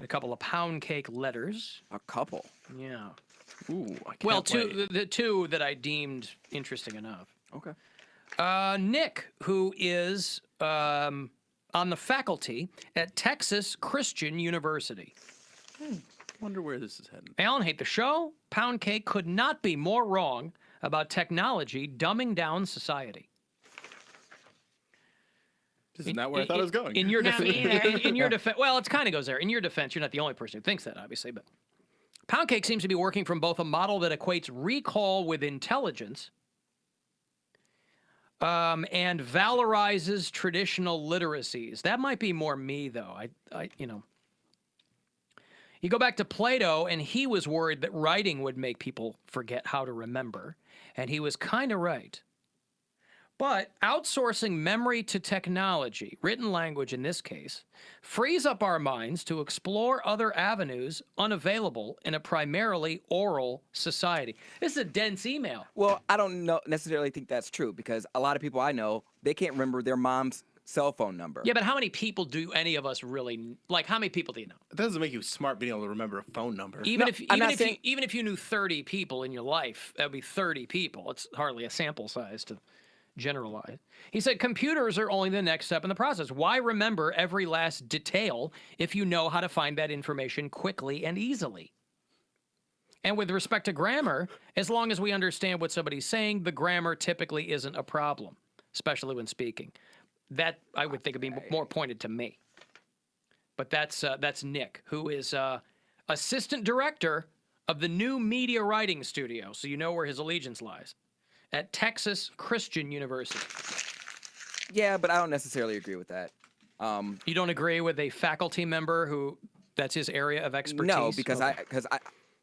A couple of Poundcake letters. A couple. Yeah. Ooh, I can't Well, wait. the two that I deemed interesting enough. Okay. Nick, who is on the faculty at Texas Christian University. Wonder where this is heading. Alan, hate the show. Poundcake could not be more wrong about technology dumbing down society. This is not where I thought it was going. In your Not me either. in your defense, well, it kind of goes there. In your defense, you're not the only person who thinks that, obviously, but Poundcake seems to be working from both a model that equates recall with intelligence and valorizes traditional literacies. That might be more me, though. You go back to Plato, and he was worried that writing would make people forget how to remember, and he was kind of right. But outsourcing memory to technology, written language in this case, frees up our minds to explore other avenues unavailable in a primarily oral society. This is a dense email. Well, I don't necessarily think that's true because a lot of people I know, they can't remember their mom's cell phone number. Yeah, but how many people do any of us really, like, how many people do you know? It doesn't make you smart being able to remember a phone number. Even No, if you knew 30 people in your life, that would be 30 people. It's hardly a sample size to generalize. He said, computers are only the next step in the process. Why remember every last detail if you know how to find that information quickly and easily? And with respect to grammar, as long as we understand what somebody's saying, the grammar typically isn't a problem, especially when speaking. That, I would think, would be more pointed to me. But that's Nick, who is assistant director of the new media writing studio, so you know where his allegiance lies, at Texas Christian University. Yeah, but I don't necessarily agree with that. You don't agree with a faculty member who that's his area of expertise? No, because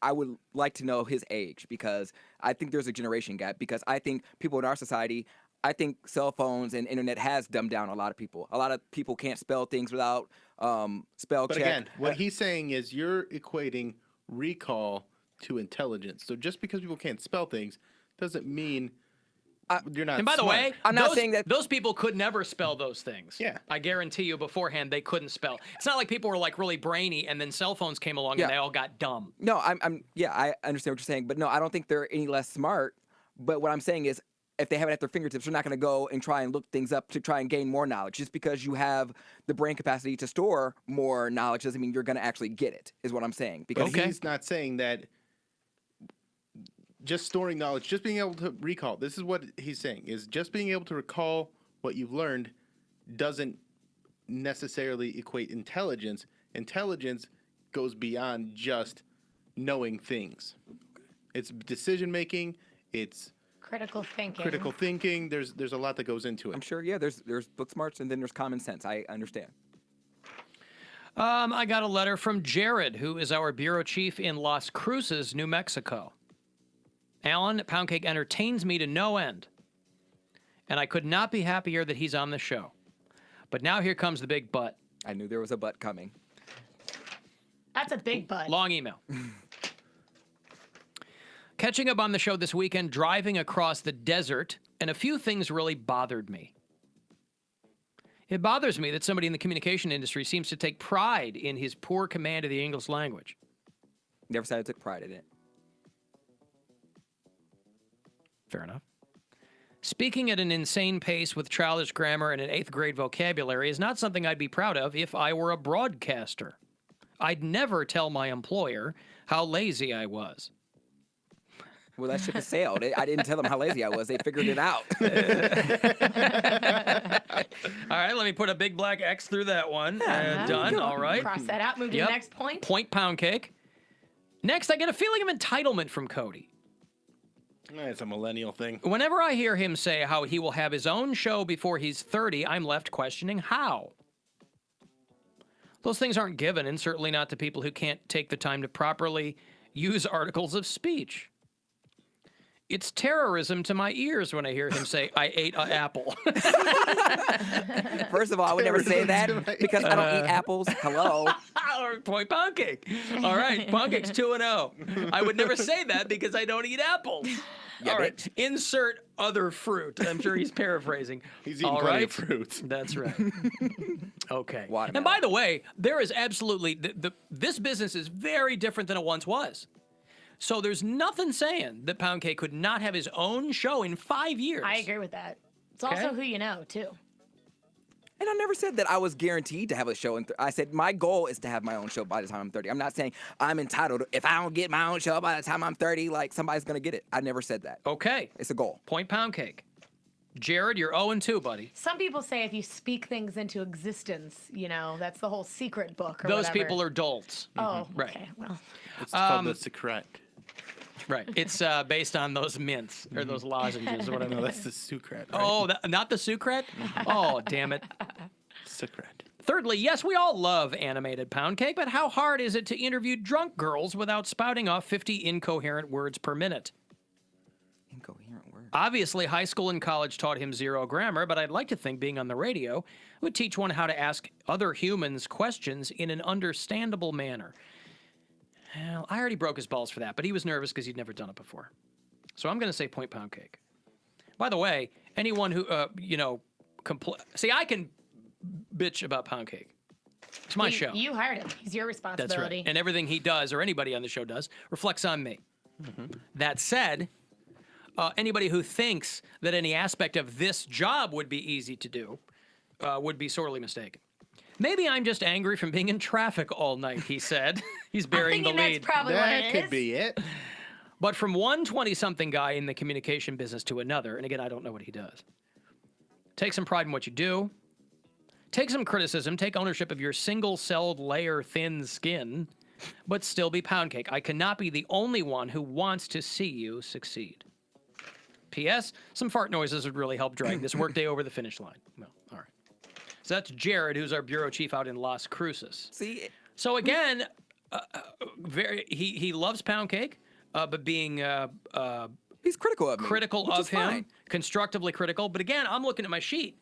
I would like to know his age because I think there's a generation gap because I think people in our society, I think cell phones and internet has dumbed down a lot of people. A lot of people can't spell things without spell But check. again, what he's saying is you're equating recall to intelligence. So just because people can't spell things doesn't mean you're not And by the smart. way, I'm not saying that those people could never spell those things. Yeah. I guarantee you beforehand they couldn't spell. It's not like people were like really brainy and then cell phones came along Yeah. and they all got dumb. No, I understand what you're saying, but no, I don't think they're any less smart. But what I'm saying is, if they have it at their fingertips, they're not going to go and try and look things up to try and gain more knowledge. Just because you have the brain capacity to store more knowledge doesn't mean you're going to actually get it, is what I'm saying. Because But he's not saying that just storing knowledge, just being able to recall, this is what he's saying, is just being able to recall what you've learned doesn't necessarily equate intelligence. Intelligence goes beyond just knowing things. It's decision making, it's Critical thinking. There's a lot that goes into it. I'm sure, yeah, there's book smarts and then there's common sense. I understand. I got a letter from Jared, who is our bureau chief in Las Cruces, New Mexico. Alan, Poundcake entertains me to no end, and I could not be happier that he's on the show. But now here comes the big but. I knew there was a but coming. That's a big butt. Long email. Catching up on the show this weekend, driving across the desert, and a few things really bothered me. It bothers me that somebody in the communication industry seems to take pride in his poor command of the English language. Never said I took pride in it. Fair enough. Speaking at an insane pace with childish grammar and an 8th grade vocabulary is not something I'd be proud of if I were a broadcaster. I'd never tell my employer how lazy I was. Well, that ship has sailed. I didn't tell them how lazy I was. They figured it out. All right, let me put a big black X through that one. Done. All right. Cross that out. Move to Yep. the next point. Point Poundcake. Next, I get a feeling of entitlement from Cody. It's a millennial thing. Whenever I hear him say how he will have his own show before he's 30, I'm left questioning how. Those things aren't given, and certainly not to people who can't take the time to properly use articles of speech. It's terrorism to my ears when I hear him say, I ate an apple. First of all, I would never say that because I don't eat apples. Hello. Or point Poundcake. All right, Poundcake's 2-0. I would never say that because I don't eat apples. Yeah, All right, bitch. insert other fruit. I'm sure he's paraphrasing. He's eating All plenty right. of fruits. That's right. Okay. Watermelon. And by the way, there is absolutely this business is very different than it once was. So there's nothing saying that Poundcake could not have his own show in 5 years. I agree with that. It's Okay. also who you know, too. And I never said that I was guaranteed to have a show. I said my goal is to have my own show by the time I'm 30. I'm not saying I'm entitled. If I don't get my own show by the time I'm 30, like somebody's going to get it. I never said that. Okay. It's a goal. Point Poundcake. Jared, you're 0-2, buddy. Some people say if you speak things into existence, you know, that's the whole secret book or Those whatever. people are dolts. Oh, Right. okay. Well, It's called the secret. Right. It's based on those mints or those lozenges or whatever. No, that's the secret. Right? Oh, not the Sucret? Oh, damn it. Secret. Thirdly, yes, we all love animated Poundcake, but how hard is it to interview drunk girls without spouting off 50 incoherent words per minute? Incoherent word. Obviously, high school and college taught him zero grammar, but I'd like to think being on the radio would teach one how to ask other humans questions in an understandable manner. Well, I already broke his balls for that, but he was nervous because he'd never done it before. So I'm going to say point Poundcake. By the way, anyone who, see, I can bitch about Poundcake. It's my show. You hired him. He's your That's responsibility. right. And everything he does, or anybody on the show does, reflects on me. That said, anybody who thinks that any aspect of this job would be easy to do would be sorely mistaken. Maybe I'm just angry from being in traffic all night, he said. He's burying the I'm thinking lead. that's probably what That it could is. be it. But from one 20-something guy in the communication business to another, and again, I don't know what he does. Take some pride in what you do. Take some criticism. Take ownership of your single-celled, layer-thin skin, but still be Poundcake. I cannot be the only one who wants to see you succeed. P.S. Some fart noises would really help drag this workday over the finish line. Well, all right. So that's Jared, who's our bureau chief out in Las Cruces. See, So again, he loves Poundcake, but being he's critical of me. critical which of is him, fine. constructively critical. But again, I'm looking at my sheet,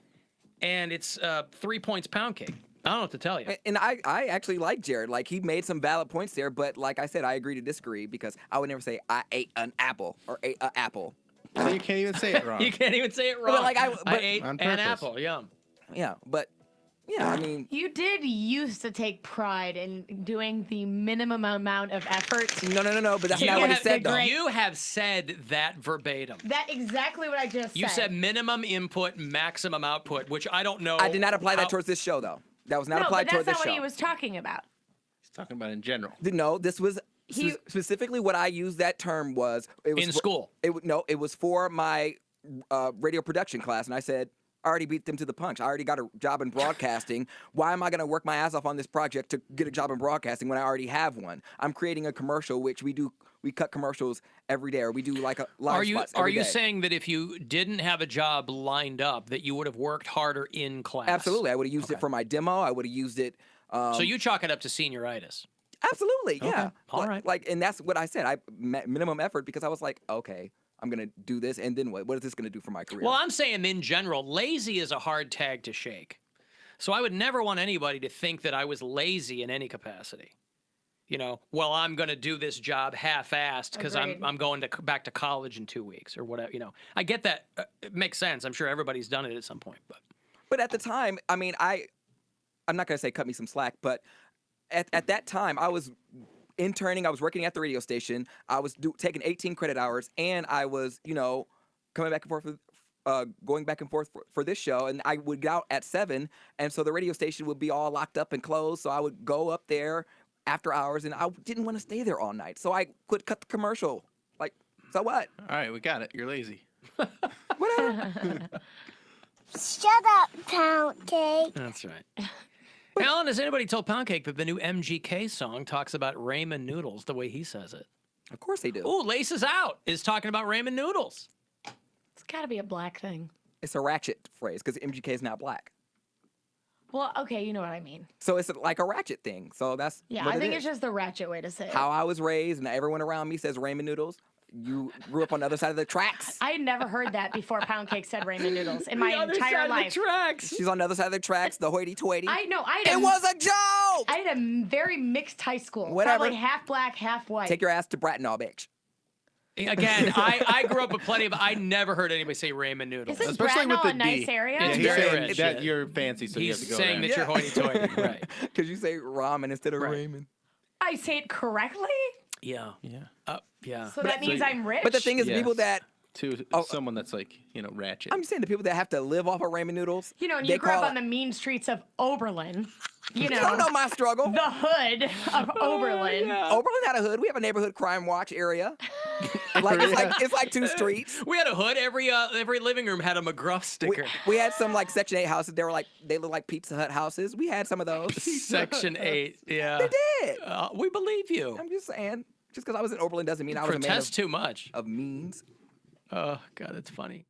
and it's 3 points Poundcake. I don't know what to tell you. And I actually like Jared. Like, he made some valid points there, but like I said, I agree to disagree because I would never say I ate an apple or ate an apple. So you can't even say it wrong. You can't even say it wrong. like, I ate on an purpose. apple. Yum. Yeah, but yeah, I mean, You did used to take pride in doing the minimum amount of effort. no, but that's You not what he have- said though. You have said that verbatim. That exactly what I just You said. said minimum input, maximum output, which I don't know. I did not apply how- that towards this show though. That was not no, applied but toward that's this not what show. he was talking about. He's talking about in general. No, this was He- specifically what I used that term was. It was In for- school. It was for my radio production class, and I said, I already beat them to the punch. I already got a job in broadcasting. Why am I going to work my ass off on this project to get a job in broadcasting when I already have one? I'm creating a commercial, which we do. We cut commercials every day, or we do like a live Are you spots every day. saying that if you didn't have a job lined up, that you would have worked harder in class? Absolutely, I would have used it Okay. for my demo. I would have used it. So you chalk it up to senioritis. Absolutely, yeah. all right. Like, and that's what I said. Minimum effort because I was like, okay, I'm gonna do this, and then what? What is this gonna do for my career? Well, I'm saying in general, lazy is a hard tag to shake. So I would never want anybody to think that I was lazy in any capacity. You know, well, I'm going to do this job half-assed because Agreed. I'm going back to college in 2 weeks or whatever. You know, I get that. It makes sense. I'm sure everybody's done it at some point. But at the time, I mean, I'm not gonna say cut me some slack, but at that time, I was interning. I was working at the radio station. I was taking 18 credit hours, and I was, coming back and forth with, going back and forth for this show. And I would get out at 7, and so the radio station would be all locked up and closed. So I would go up there after hours, and I didn't want to stay there all night. So I would cut the commercial. Like, so what? All right, we got it. You're lazy. Whatever. Shut up, Poundcake. That's right. Alan, has anybody told Poundcake that the new MGK song talks about ramen noodles the way he says it? Of course they do. Ooh, Laces Out is talking about ramen noodles. It's got to be a black thing. It's a ratchet phrase because MGK is not black. Well, okay, you know what I mean. So it's like a ratchet thing. So that's Yeah, what I it think is. it's just the ratchet way to say it. How I was raised, and everyone around me says ramen noodles. You grew up on the other side of the tracks. I had never heard that before Poundcake said ramen noodles in my other entire side of life. the tracks. She's on the other side of the tracks, the hoity-toity. It was a joke! I had a very mixed high school. Whatever. Probably half black, half white. Take your ass to Bracknell, bitch. Again, I grew up with plenty of. I never heard anybody say ramen noodles. Isn't Especially with Bracknell the a nice D. area? Yeah, It's he's very saying rich, that yeah. you're fancy, so you have to He's go saying there. that you're hoity-toity, right? Because you say ramen instead of Right. ramen. I say it correctly? Yeah. Yeah. So that means I'm rich? But the thing is, Yes. people that... To someone that's like, ratchet. I'm saying the people that have to live off of ramen noodles... You know, and they you grew up call on the mean streets of Oberlin. You You know, don't know my struggle. the hood of Oberlin. Oberlin had a hood. We have a neighborhood crime watch area. It's like 2 streets. We had a hood. Every living room had a McGruff sticker. We had some like Section 8 houses. They look like Pizza Hut houses. We had some of those. Section 8. Yeah. They did. We believe you. I'm just saying. Just because I was in Oberlin doesn't mean I was a man Protest too much. of means. Oh God, that's funny.